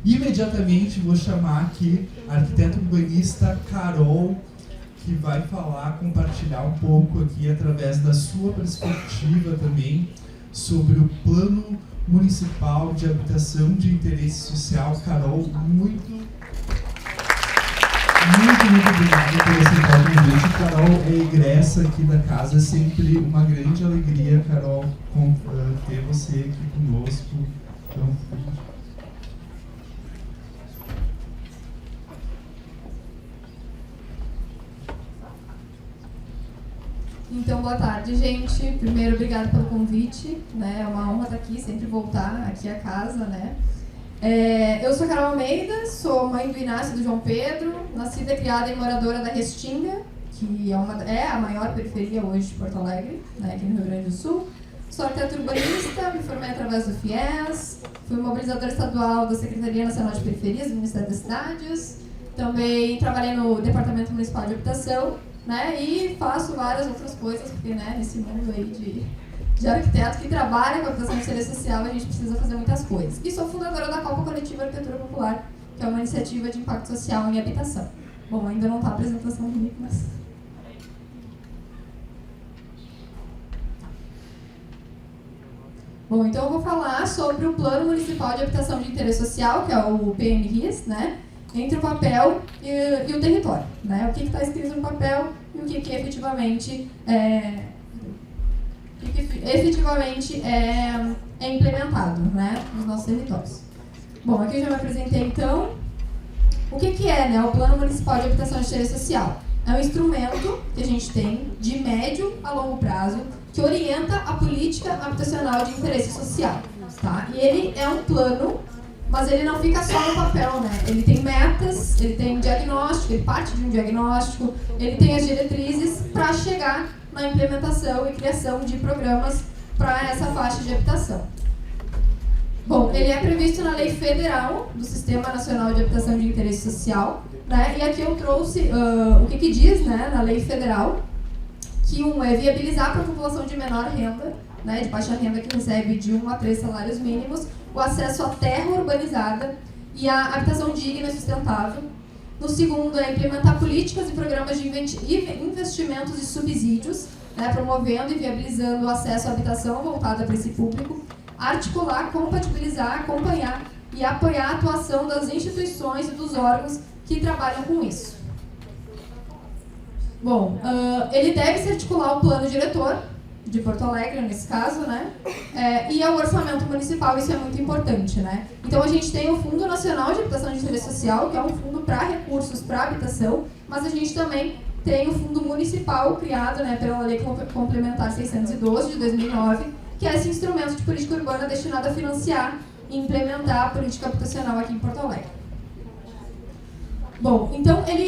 Imediatamente vou chamar aqui a arquiteta urbanista Carol, que vai falar, compartilhar um pouco aqui através da sua perspectiva também sobre o Plano Municipal de Habitação de Interesse Social. Carol, muito obrigado por aceitar o convite. Carol é egressa aqui da casa, é sempre uma grande alegria, Carol, ter você aqui conosco. Então, boa tarde, gente. Primeiro, obrigada pelo convite, né? É uma honra estar aqui, sempre voltar aqui à casa, né? Eu sou Carol Almeida, sou mãe do Inácio e do João Pedro, nascida e criada e moradora da Restinga, que é a maior periferia hoje de Porto Alegre, né, aqui no Rio Grande do Sul. Sou arquiteta urbanista, me formei através do FIES, fui mobilizadora estadual da Secretaria Nacional de Periferias do Ministério das Cidades, também trabalhei no Departamento Municipal de Habitação, né, e faço várias outras coisas, porque, né, nesse mundo aí de arquiteto que trabalha com a habitação de interesse social, a gente precisa fazer muitas coisas. E sou fundadora da Copa Coletiva Arquitetura Popular, que é uma iniciativa de impacto social em habitação. Bom, ainda não está a apresentação comigo, mas... Bom, então eu vou falar sobre o Plano Municipal de Habitação de Interesse Social, que é o PMRIS, né? Entre o papel e o território, né? O que está escrito no papel e o que efetivamente é implementado, né, nos nossos territórios. Bom, aqui eu já me apresentei então. O que é, né, o Plano Municipal de Habitação de Interesse Social? É um instrumento que a gente tem de médio a longo prazo que orienta a política habitacional de interesse social, tá? E ele é um plano, mas ele não fica só no papel, né? Ele tem metas, ele tem diagnóstico, ele parte de um diagnóstico, ele tem as diretrizes para chegar na implementação e criação de programas para essa faixa de habitação. Bom, ele é previsto na Lei Federal do Sistema Nacional de Habitação de Interesse Social, né? E aqui eu trouxe o que diz, né, na Lei Federal, que é viabilizar para a população de menor renda, né, de baixa renda que recebe de 1 a 3 salários mínimos, o acesso à terra urbanizada e à habitação digna e sustentável. No segundo, é implementar políticas e programas de investimentos e subsídios, né, promovendo e viabilizando o acesso à habitação voltada para esse público, articular, compatibilizar, acompanhar e apoiar a atuação das instituições e dos órgãos que trabalham com isso. Bom, ele deve se articular ao plano diretor de Porto Alegre, nesse caso, né? E ao orçamento municipal, isso é muito importante, né? Então a gente tem o Fundo Nacional de Habitação de Interesse Social, que é um fundo para recursos para habitação, mas a gente também tem o Fundo Municipal, criado, né, pela Lei Complementar 612 de 2009, que é esse instrumento de política urbana destinado a financiar e implementar a política habitacional aqui em Porto Alegre. Bom, então ele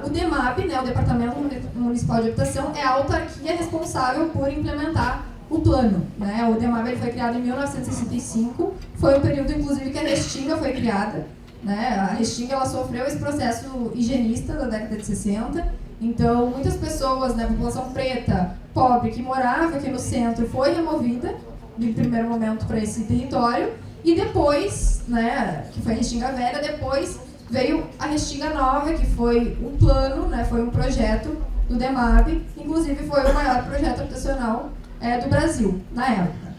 o DEMAB, né, o Departamento Municipal de Habitação, é a autarquia responsável por implementar o plano, né? O DEMAB ele foi criado em 1965, foi o período, inclusive, que a Restinga foi criada, né? A Restinga ela sofreu esse processo higienista da década de 60, então muitas pessoas, né, população preta, pobre, que morava aqui no centro, foi removida, de primeiro momento, para esse território, e depois, né, que foi a Restinga Velha, depois veio a Restinga Nova, que foi um plano, né, foi um projeto do DEMAB, inclusive foi o maior projeto habitacional do Brasil, na época.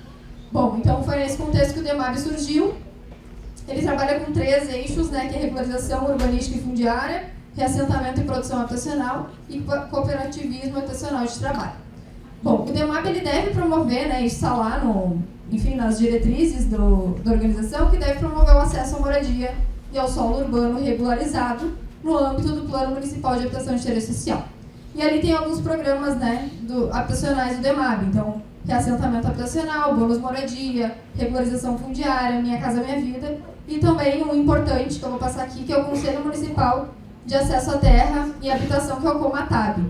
Bom, então foi nesse contexto que o DEMAB surgiu. Ele trabalha com 3 eixos, né, que é regularização urbanística e fundiária, reassentamento e produção habitacional e cooperativismo habitacional de trabalho. Bom, o DEMAB ele deve promover, né, isso está lá nas diretrizes da organização, que deve promover o acesso à moradia e ao solo urbano regularizado no âmbito do Plano Municipal de Habitação de Interesse Social. E ali tem alguns programas, né, habitacionais do DEMAB, então, reassentamento habitacional, bônus moradia, regularização fundiária, Minha Casa Minha Vida, e também um importante que eu vou passar aqui, que é o Conselho Municipal de Acesso à Terra e Habitação, que é o COMATAB.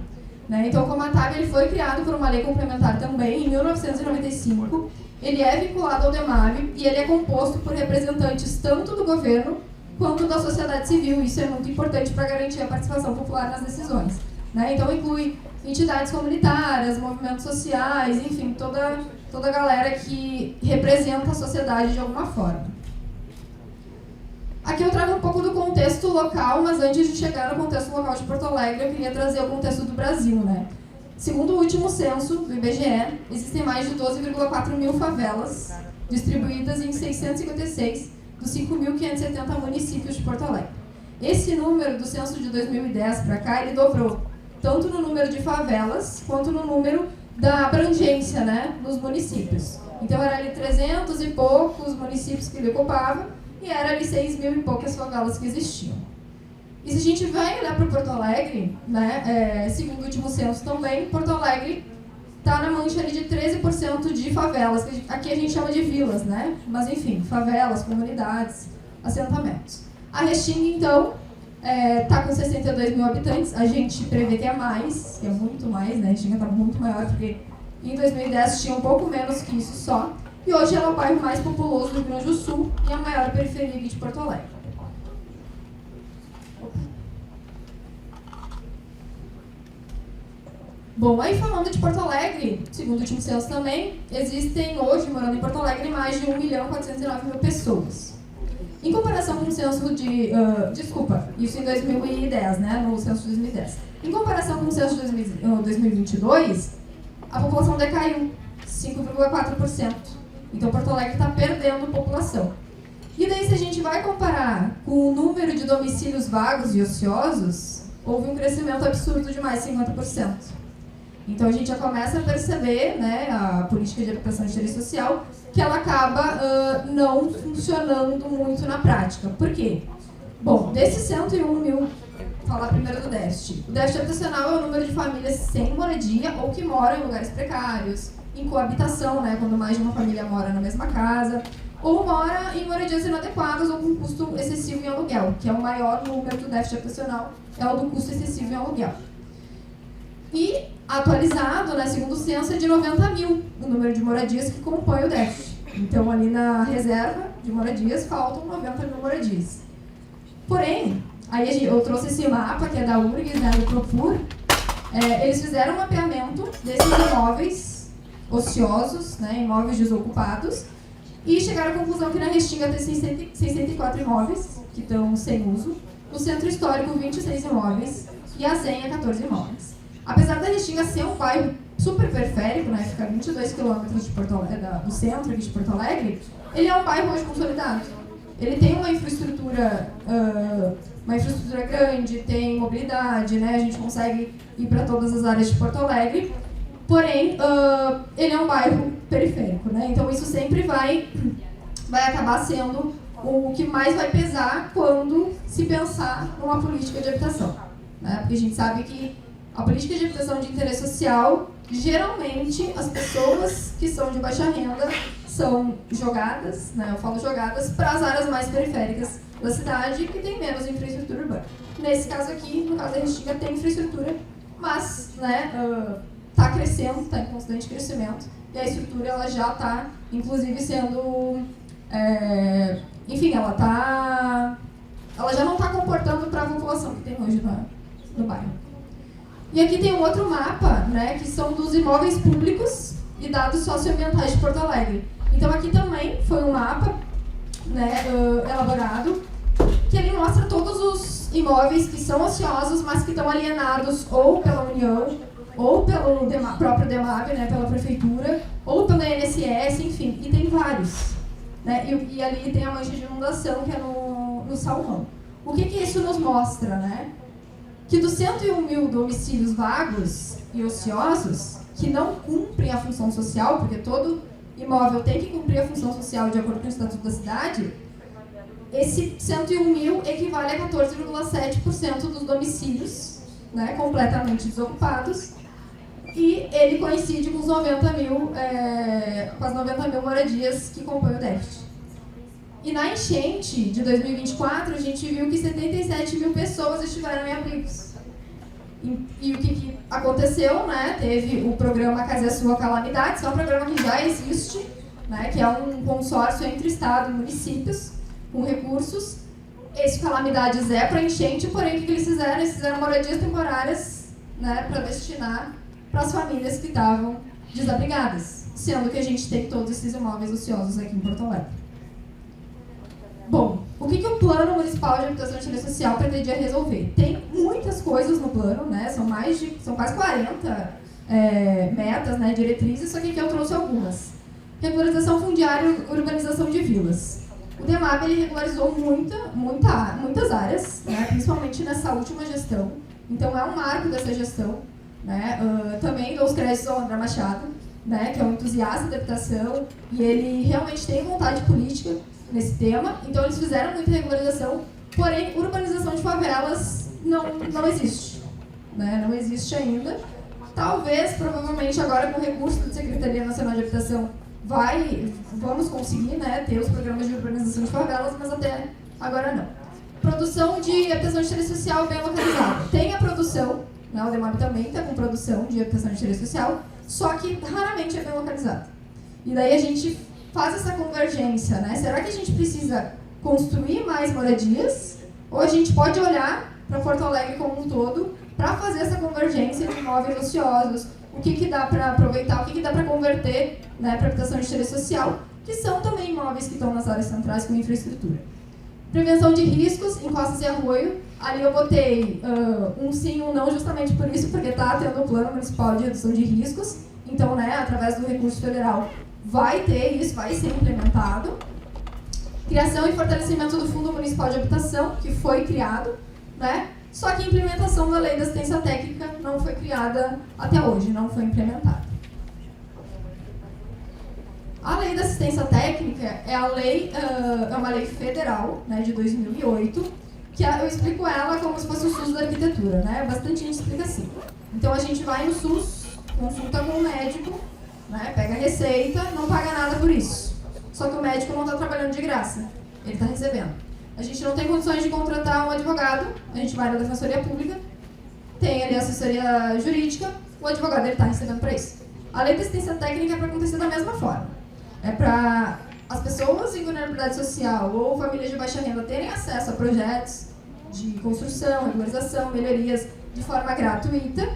Né? Então, o COMATAB ele foi criado por uma lei complementar também, em 1995, ele é vinculado ao DEMAB e ele é composto por representantes tanto do governo quanto da sociedade civil. Isso é muito importante para garantir a participação popular nas decisões. Né? Então, inclui entidades comunitárias, movimentos sociais, enfim, toda a galera que representa a sociedade de alguma forma. Aqui eu trago um pouco do contexto local, mas antes de chegar no contexto local de Porto Alegre, eu queria trazer o contexto do Brasil, né? Segundo o último censo do IBGE, existem mais de 12,4 mil favelas distribuídas em 656 dos 5.570 municípios de Porto Alegre. Esse número do censo de 2010 para cá, ele dobrou, tanto no número de favelas, quanto no número da abrangência, né, nos municípios. Então era ali 300 e poucos municípios que ele ocupava, e era ali 6 mil e poucas favelas que existiam. E se a gente vai olhar para Porto Alegre, né, segundo o último censo também, Porto Alegre está na mancha ali de 13% de favelas, que aqui a gente chama de vilas, né? Mas enfim, favelas, comunidades, assentamentos. A Restinga, então, está com 62 mil habitantes, a gente prevê que é mais, que é muito mais, né? A Restinga está muito maior, porque em 2010 tinha um pouco menos que isso só, e hoje ela é o bairro mais populoso do Rio Grande do Sul e a maior periferia aqui de Porto Alegre. Bom, aí falando de Porto Alegre, segundo o último censo também, existem hoje, morando em Porto Alegre, mais de 1.409.000 pessoas. Em comparação com o censo de... isso em 2010, né, no censo de 2010. Em comparação com o censo de 2022, a população decaiu 5,4%. Então, Porto Alegre está perdendo população. E daí, se a gente vai comparar com o número de domicílios vagos e ociosos, houve um crescimento absurdo de mais 50%. Então, a gente já começa a perceber, né, a política de habitação e interesse social, que ela acaba não funcionando muito na prática. Por quê? Bom, desses 101 mil, vou falar primeiro do déficit. O déficit habitacional é o número de famílias sem moradia ou que moram em lugares precários, em coabitação, né, quando mais de uma família mora na mesma casa, ou mora em moradias inadequadas ou com custo excessivo em aluguel, que é o maior número do déficit habitacional, é o do custo excessivo em aluguel. E atualizado, né, segundo o censo, é de 90 mil o número de moradias que compõe o déficit. Então, ali na reserva de moradias, faltam 90 mil moradias. Porém, aí eu trouxe esse mapa, que é da URGS, né, do Procur. Eles fizeram um mapeamento desses imóveis ociosos, né, imóveis desocupados, e chegaram à conclusão que na Restinga tem 604 imóveis que estão sem uso, no Centro Histórico 26 imóveis e a Zenha 14 imóveis. Apesar da Restinga ser um bairro super periférico, né, fica a 22 quilômetros do centro aqui de Porto Alegre, ele é um bairro hoje consolidado. Ele tem uma infraestrutura grande, tem mobilidade, né, a gente consegue ir para todas as áreas de Porto Alegre, porém, ele é um bairro periférico, né, então isso sempre vai acabar sendo o que mais vai pesar quando se pensar numa política de habitação, né, porque a gente sabe que a política de habitação de interesse social, geralmente as pessoas que são de baixa renda são jogadas, né, eu falo jogadas, para as áreas mais periféricas da cidade que tem menos infraestrutura urbana. Nesse caso aqui, no caso da Restinga, tem infraestrutura, mas está crescendo, está em constante crescimento, e a estrutura ela já está, inclusive, sendo... ela já não está comportando para a população que tem hoje no bairro. E aqui tem um outro mapa, né, que são dos imóveis públicos e dados socioambientais de Porto Alegre. Então aqui também foi um mapa, né, elaborado, que ele mostra todos os imóveis que são ociosos, mas que estão alienados ou pela União, ou pelo próprio DEMAB, né, pela Prefeitura, ou pela INSS, enfim, e tem vários. Né, e ali tem a mancha de inundação, que é no Salmão. O que isso nos mostra, né? Que dos 101 mil domicílios vagos e ociosos, que não cumprem a função social, porque todo imóvel tem que cumprir a função social de acordo com o Estatuto da Cidade, esse 101 mil equivale a 14,7% dos domicílios, né, completamente desocupados, e ele coincide com os 90 mil, com as 90 mil moradias que compõem o déficit. E na enchente de 2024, a gente viu que 77 mil pessoas estiveram em abrigos. E o que aconteceu, né? Teve o programa Casa Sua Calamidades, que é um programa que já existe, né? Que é um consórcio entre Estado e municípios, com recursos. Esse Calamidades é para enchente, porém o que eles fizeram? Eles fizeram moradias temporárias, né? Para destinar para as famílias que estavam desabrigadas, sendo que a gente tem todos esses imóveis ociosos aqui em Porto Alegre. Bom, o que o Plano Municipal de Habitação e Interesse Social pretendia resolver? Tem muitas coisas no plano, né? São quase 40 metas, né, diretrizes, só que aqui eu trouxe algumas. Regularização fundiária e urbanização de vilas. O DEMAB ele regularizou muitas áreas, né, principalmente nessa última gestão. Então é um marco dessa gestão, né? Também dou os créditos ao André Machado, né, que é um entusiasta da habitação e ele realmente tem vontade política nesse tema. Então eles fizeram muita regularização, porém urbanização de favelas não existe, né? Não existe ainda. Talvez, provavelmente agora com o recurso da Secretaria Nacional de Habitação vamos conseguir, né, ter os programas de urbanização de favelas, mas até agora não. Produção de habitação de interesse social bem localizada. Tem a produção, né, o DEMAB também está com produção de habitação de interesse social, só que raramente é bem localizada. E daí a gente faz essa convergência, né? Será que a gente precisa construir mais moradias? Ou a gente pode olhar para Porto Alegre como um todo para fazer essa convergência de imóveis ociosos? O que dá para aproveitar, o que dá para converter, né, para habitação de interesse social, que são também imóveis que estão nas áreas centrais com infraestrutura. Prevenção de riscos, encostas e arroio. Ali eu botei um sim e um não, justamente por isso, porque está tendo o Plano Municipal de Redução de Riscos. Então, né, através do recurso federal, vai ter isso, vai ser implementado. Criação e fortalecimento do Fundo Municipal de Habitação, que foi criado, né? Só que a implementação da Lei da Assistência Técnica não foi criada até hoje, não foi implementada. A Lei da Assistência Técnica é uma lei federal, né, de 2008, que eu explico ela como se fosse o SUS da arquitetura, né? Bastante gente explica assim. Então a gente vai no SUS, consulta com o médico, né, pega a receita, não paga nada por isso. Só que o médico não está trabalhando de graça, ele está recebendo. A gente não tem condições de contratar um advogado, a gente vai na Defensoria Pública, tem ali a assessoria jurídica, o advogado está recebendo para isso. A Lei da Assistência Técnica é para acontecer da mesma forma. É para as pessoas em vulnerabilidade social ou famílias de baixa renda terem acesso a projetos de construção, regularização, melhorias de forma gratuita,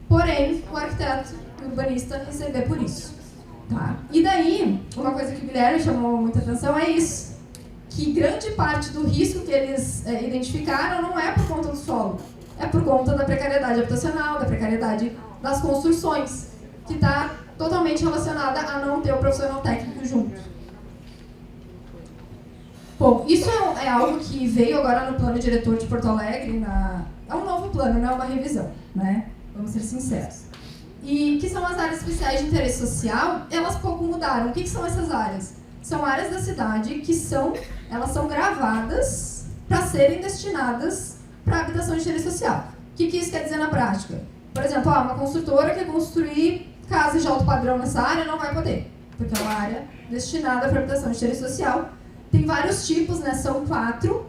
porém o arquiteto e o urbanista receber por isso. Tá? E daí, uma coisa que o Guilherme chamou muita atenção é isso, que grande parte do risco que eles identificaram não é por conta do solo, é por conta da precariedade habitacional, da precariedade das construções, que está totalmente relacionada a não ter o profissional técnico junto. Bom, isso é algo que veio agora no plano diretor de Porto Alegre, é um novo plano, não é uma revisão, né? Vamos ser sinceros. E que são as áreas especiais de interesse social, elas pouco mudaram. O que são essas áreas? São áreas da cidade que elas são gravadas para serem destinadas para habitação de interesse social. O que isso quer dizer na prática? Por exemplo, uma construtora quer construir casas de alto padrão nessa área, não vai poder, porque é uma área destinada para habitação de interesse social. Tem vários tipos, né? São 4,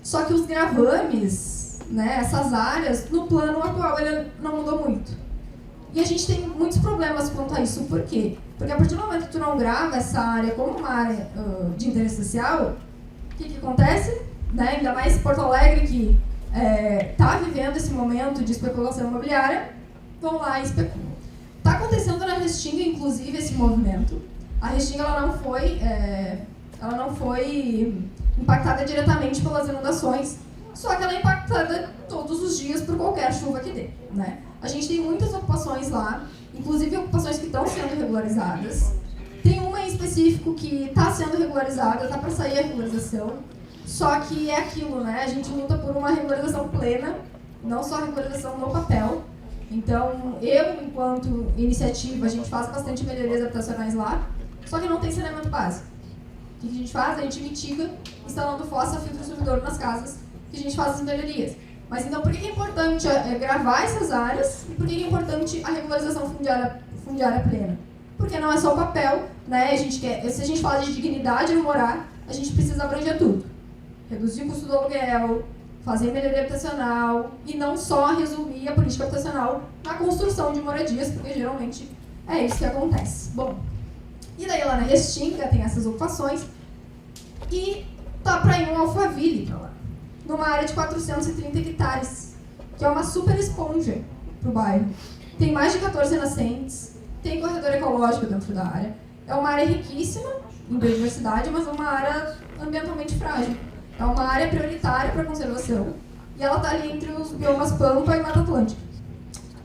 só que os gravames, né, essas áreas, no plano atual ele não mudou muito. E a gente tem muitos problemas quanto a isso. Por quê? Porque a partir do momento que tu não grava essa área como uma área de interesse social, o que acontece? Né? Ainda mais Porto Alegre, que está vivendo esse momento de especulação imobiliária, vão lá e especulam. Está acontecendo na Restinga, inclusive, esse movimento. A Restinga ela não foi impactada diretamente pelas inundações, só que ela é impactada todos os dias por qualquer chuva que dê, né? A gente tem muitas ocupações lá, inclusive ocupações que estão sendo regularizadas. Tem uma em específico que está sendo regularizada, está para sair a regularização, só que é aquilo, né? A gente luta por uma regularização plena, não só regularização no papel. Então, enquanto iniciativa, a gente faz bastante melhorias habitacionais lá, só que não tem saneamento básico. O que a gente faz? A gente mitiga instalando fossa, filtro subidor nas casas, que a gente faz as melhorias. Mas então, por que é importante gravar essas áreas e por que é importante a regularização fundiária plena? Porque não é só o papel, né? Se a gente fala de dignidade no morar, a gente precisa abranger tudo. Reduzir o custo do aluguel, fazer melhoria habitacional e não só resumir a política habitacional na construção de moradias, porque geralmente é isso que acontece. Bom, e daí lá na Restinga tem essas ocupações e tá para ir um Alphaville para lá, numa área de 430 hectares, que é uma super esponja pro bairro. Tem mais de 14 nascentes, tem corredor ecológico dentro da área. É uma área riquíssima em biodiversidade, mas é uma área ambientalmente frágil. É uma área prioritária para conservação e ela está ali entre os biomas Pampa e Mata Atlântica.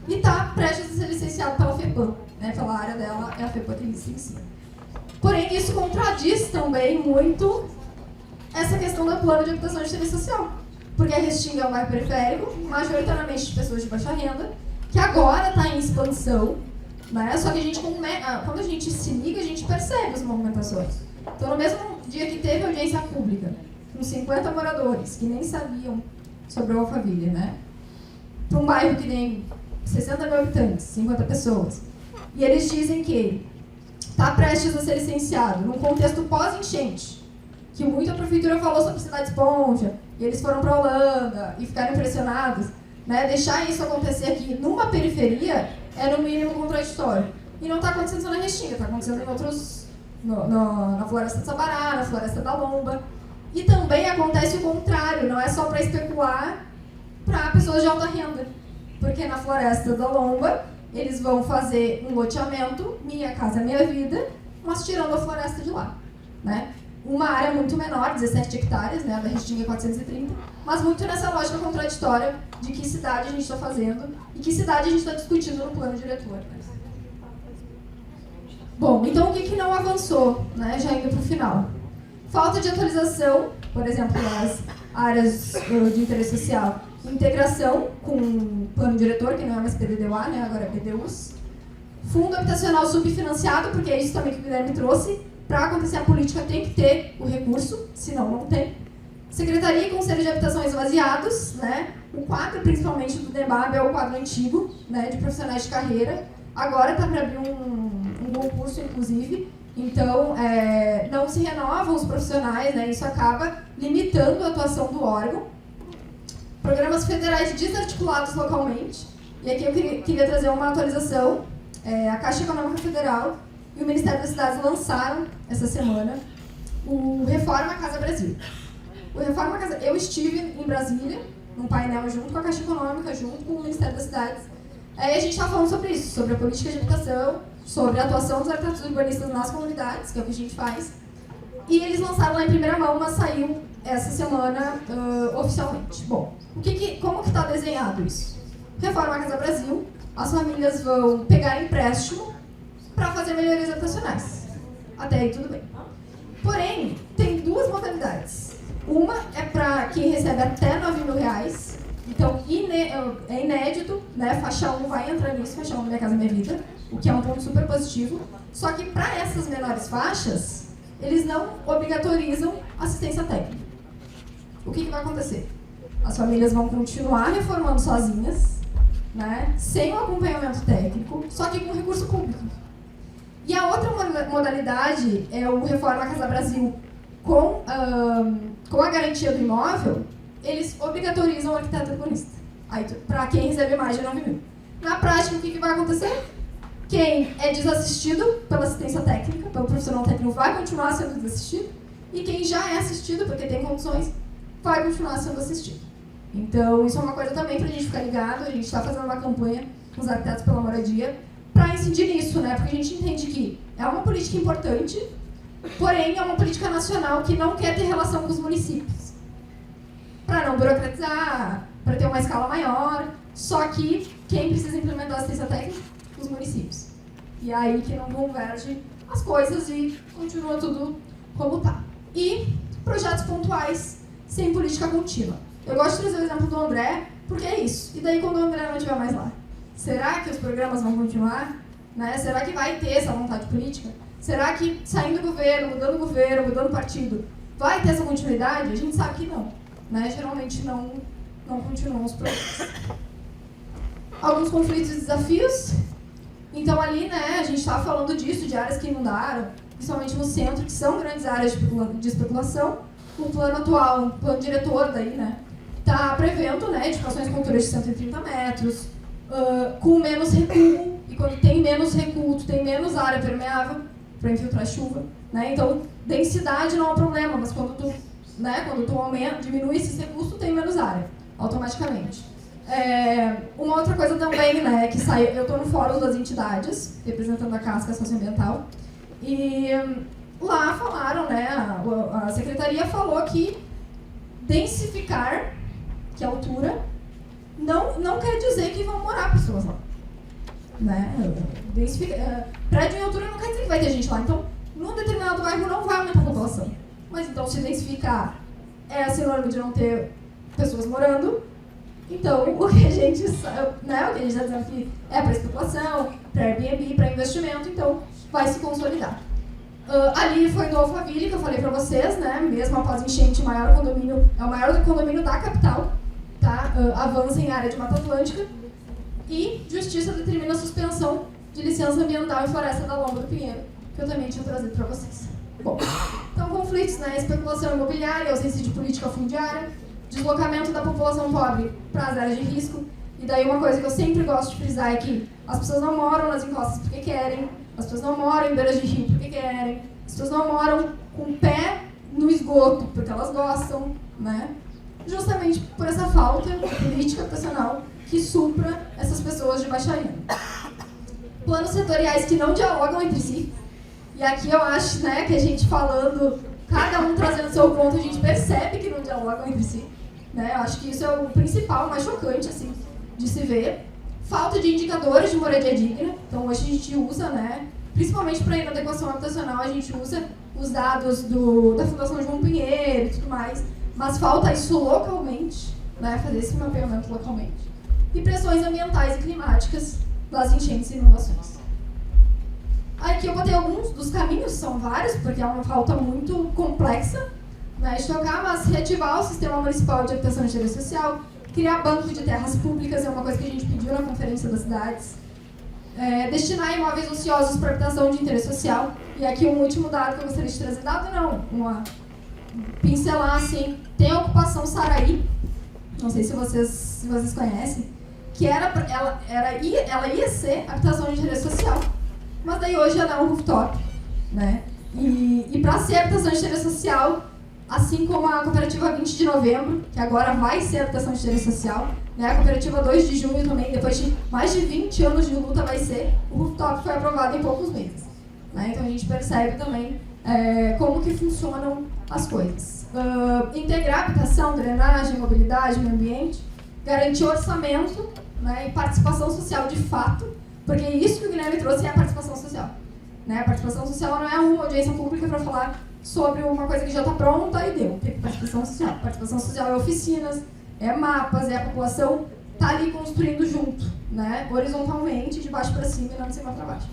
E está prestes a ser licenciado pela FEPAM, né? Pela área dela é a FEPAM que licencia. Porém, isso contradiz também muito essa questão do plano de habitação de interesse social. Porque a Restinga é um bairro periférico, majoritariamente de pessoas de baixa renda, que agora está em expansão, né? Só que a gente, quando a gente se liga, a gente percebe as movimentações. Então, no mesmo dia que teve audiência pública, com 50 moradores, que nem sabiam sobre o Alphaville, né? Para um bairro que tem 60 mil habitantes, 50 pessoas, e eles dizem que está prestes a ser licenciado num contexto pós-enchente, que muito a prefeitura falou sobre cidade esponja, e eles foram para a Holanda e ficaram impressionados, né? Deixar isso acontecer aqui numa periferia é no mínimo contraditório. E não está acontecendo só na Restinga, está acontecendo em outros, na Floresta de Sabará, na Floresta da Lomba. E também acontece o contrário, não é só para especular para pessoas de alta renda. Porque na Floresta da Lomba, eles vão fazer um loteamento, Minha Casa Minha Vida, mas tirando a floresta de lá, né? Uma área muito menor, 17 hectares, né? A da Restinga é 430, mas muito nessa lógica contraditória de que cidade a gente está fazendo e que cidade a gente está discutindo no plano diretor. Né? Bom, então o que não avançou, né? Já indo para o final? Falta de atualização, por exemplo, nas áreas de interesse social, integração com o plano diretor, que não é mais PDDUA, né? Agora é PDUs. Fundo habitacional subfinanciado, porque é isso também que o Guilherme trouxe. Para acontecer a política tem que ter o recurso, senão não tem. Secretaria e Conselho de Habitação esvaziados, né? O quadro, principalmente do DEMAB, é o quadro antigo, né? De profissionais de carreira. Agora está para abrir um concurso, inclusive. Então, não se renovam os profissionais, né? Isso acaba limitando a atuação do órgão. Programas federais desarticulados localmente. E aqui eu queria trazer uma atualização. A Caixa Econômica Federal e o Ministério das Cidades lançaram, essa semana, o Reforma Casa Brasil. O Reforma Casa... Eu estive em Brasília, num painel junto com a Caixa Econômica, junto com o Ministério das Cidades. E a gente está falando sobre isso, sobre a política de habitação, sobre a atuação dos arquitetos urbanistas nas comunidades, que é o que a gente faz. E eles lançaram lá em primeira mão, mas saiu essa semana oficialmente. Bom, como que está desenhado isso? Reforma Casa Brasil, as famílias vão pegar empréstimo para fazer melhorias habitacionais. Até aí tudo bem. Porém, tem duas modalidades. Uma é para quem recebe até R$9.000, então é inédito, né? Faixa 1 vai entrar nisso, Faixa 1 Minha Casa Minha Vida, o que é um ponto super positivo. Só que para essas menores faixas, eles não obrigatorizam assistência técnica. O que vai acontecer? As famílias vão continuar reformando sozinhas, né? Sem o acompanhamento técnico, só que com recurso público. E a outra modalidade é o Reforma Casa Brasil com a garantia do imóvel, eles obrigatorizam o arquiteto urbanista, para quem recebe mais de R$9.000. Na prática, o que vai acontecer? Quem é desassistido pela assistência técnica, pelo profissional técnico, vai continuar sendo desassistido, e quem já é assistido, porque tem condições, vai continuar sendo assistido. Então, isso é uma coisa também para a gente ficar ligado. A gente está fazendo uma campanha com os arquitetos pela moradia para incidir nisso, né? Porque a gente entende que é uma política importante, porém é uma política nacional que não quer ter relação com os municípios. Para não burocratizar, para ter uma escala maior, só que quem precisa implementar a assistência técnica? Os municípios. E aí que não converge as coisas e continua tudo como está. E projetos pontuais sem política contínua. Eu gosto de trazer o exemplo do André, porque é isso. E daí quando o André não estiver mais lá? Será que os programas vão continuar? Né? Será que vai ter essa vontade política? Será que saindo do governo, mudando partido, vai ter essa continuidade? A gente sabe que não. Né? Geralmente não continuam os programas. Alguns conflitos e desafios. Então ali, né, a gente estava falando disso, de áreas que inundaram, principalmente no centro, que são grandes áreas de especulação. O plano atual, o plano diretor daí, né, está prevendo, né, edificações com alturas de 130 metros, com menos recuo, e quando tem menos recuo, tu tem menos área permeável para infiltrar chuva, né, então densidade não é um problema, mas quando tu aumenta, diminui esse recurso, tu tem menos área, automaticamente. Uma outra coisa também, né, que saiu, eu estou no fórum das entidades, representando a casca socioambiental, e lá falaram, né, a secretaria falou que densificar, que é altura, não quer dizer que vão morar pessoas lá. Né? Prédio em altura não quer dizer que vai ter gente lá. Então, num determinado bairro não vai aumentar a população. Mas então, se densificar é sinônimo de não ter pessoas morando, então o que a gente está dizendo que é para especulação, para Airbnb, para investimento, então vai se consolidar. Ali foi do Alphaville, que eu falei para vocês, né? Mesmo após enchente, é o maior condomínio da capital, tá? Avança em área de Mata Atlântica. E Justiça determina a suspensão de licença ambiental em Floresta da Lomba do Pinheiro, que eu também tinha trazido para vocês. Bom, então conflitos, né? Especulação imobiliária, ausência de política fundiária, deslocamento da população pobre para as áreas de risco. E daí uma coisa que eu sempre gosto de frisar é que as pessoas não moram nas encostas porque querem, as pessoas não moram em beiras de rio porque querem, as pessoas não moram com o pé no esgoto porque elas gostam, né? Justamente por essa falta de política habitacional que supra essas pessoas de baixa renda. Planos setoriais que não dialogam entre si. E aqui eu acho, né, que a gente falando, cada um trazendo seu ponto, a gente percebe que não dialogam entre si. Né? Eu acho que isso é o principal, mais chocante, assim, de se ver. Falta de indicadores de moradia digna. Então hoje a gente usa, né, principalmente para inadequação habitacional, a gente usa os dados da Fundação João Pinheiro e tudo mais. Mas falta isso localmente, né, fazer esse mapeamento localmente. E pressões ambientais e climáticas das enchentes e inundações. Aqui eu botei alguns dos caminhos, são vários, porque é uma pauta muito complexa, né, de tocar, mas reativar o sistema municipal de habitação de interesse social, criar banco de terras públicas, é uma coisa que a gente pediu na Conferência das Cidades, destinar imóveis ociosos para habitação de interesse social, e aqui um último dado que eu gostaria de trazer, pincelar assim, tem a ocupação Saraí, não sei se vocês conhecem, que ela ia ser habitação de interesse social, mas daí hoje ela é um rooftop, né? E para ser habitação de interesse social, assim como a cooperativa 20 de novembro, que agora vai ser habitação de interesse social, né? A cooperativa 2 de junho também, depois de mais de 20 anos de luta, vai ser, o rooftop foi aprovado em poucos meses, né? Então a gente percebe também como que funcionam as coisas. Integrar habitação, drenagem, mobilidade, meio ambiente, garantir orçamento, né, e participação social de fato, porque isso que o Guilherme trouxe é a participação social. Né? A participação social não é uma audiência pública para falar sobre uma coisa que já está pronta e deu. Tem participação social. Participação social é oficinas, é mapas, é a população tá ali construindo junto, né? Horizontalmente, de baixo para cima e não de cima para baixo.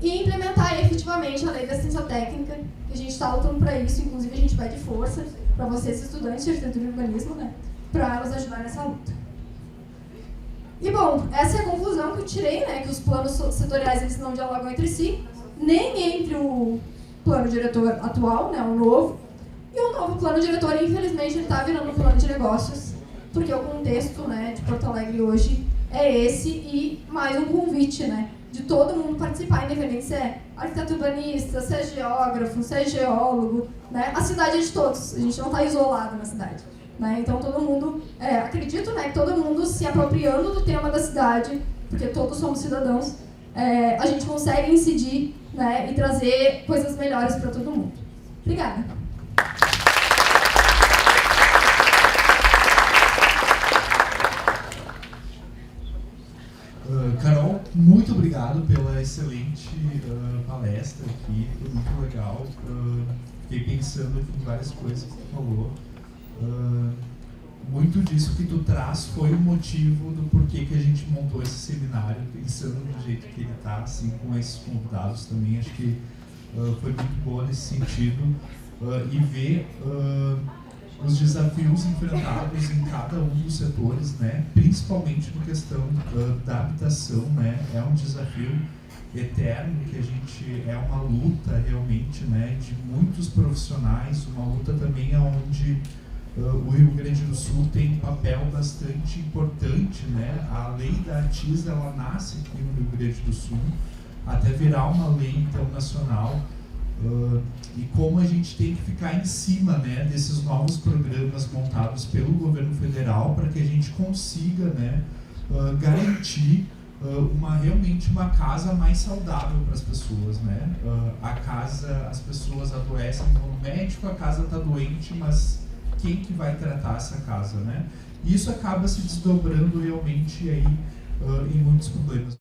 E implementar efetivamente a lei da assistência técnica, que a gente está lutando para isso, inclusive a gente pede força para vocês, estudantes de arquitetura e urbanismo, né? Para nos ajudar nessa luta. E bom, essa é a conclusão que eu tirei, né? Que os planos setoriais eles não dialogam entre si, nem entre o plano diretor atual, né? O novo, e o novo plano diretor, infelizmente, ele está virando um plano de negócios, porque o contexto, né, de Porto Alegre hoje é esse, e mais um convite, né? De todo mundo participar, independente se é arquiteto urbanista, se é geógrafo, se é geólogo, né? A cidade é de todos, a gente não está isolado na cidade. Né? Então todo mundo, acredito, né, que todo mundo se apropriando do tema da cidade, porque todos somos cidadãos, a gente consegue incidir, né, e trazer coisas melhores para todo mundo. Obrigada. Carol, muito obrigado pela excelente palestra aqui, foi muito legal. Fiquei pensando em várias coisas que tu falou. Muito disso que tu traz foi o motivo do porquê que a gente montou esse seminário, pensando no jeito que ele está, assim, com esses convidados também. Acho que foi muito boa nesse sentido, e ver os desafios enfrentados em cada um dos setores, né? Principalmente na questão da habitação, né? É um desafio eterno, que a gente é uma luta realmente, né, de muitos profissionais, uma luta também onde o Rio Grande do Sul tem um papel bastante importante, né? A lei da ATIS, ela nasce aqui no Rio Grande do Sul, até virar uma lei então nacional, e como a gente tem que ficar em cima, né, desses novos programas montados pelo governo federal para que a gente consiga, né, garantir realmente uma casa mais saudável para as pessoas, né? As pessoas adoecem, vão no médico, a casa está doente, mas quem que vai tratar essa casa, né? E isso acaba se desdobrando realmente aí em muitos problemas.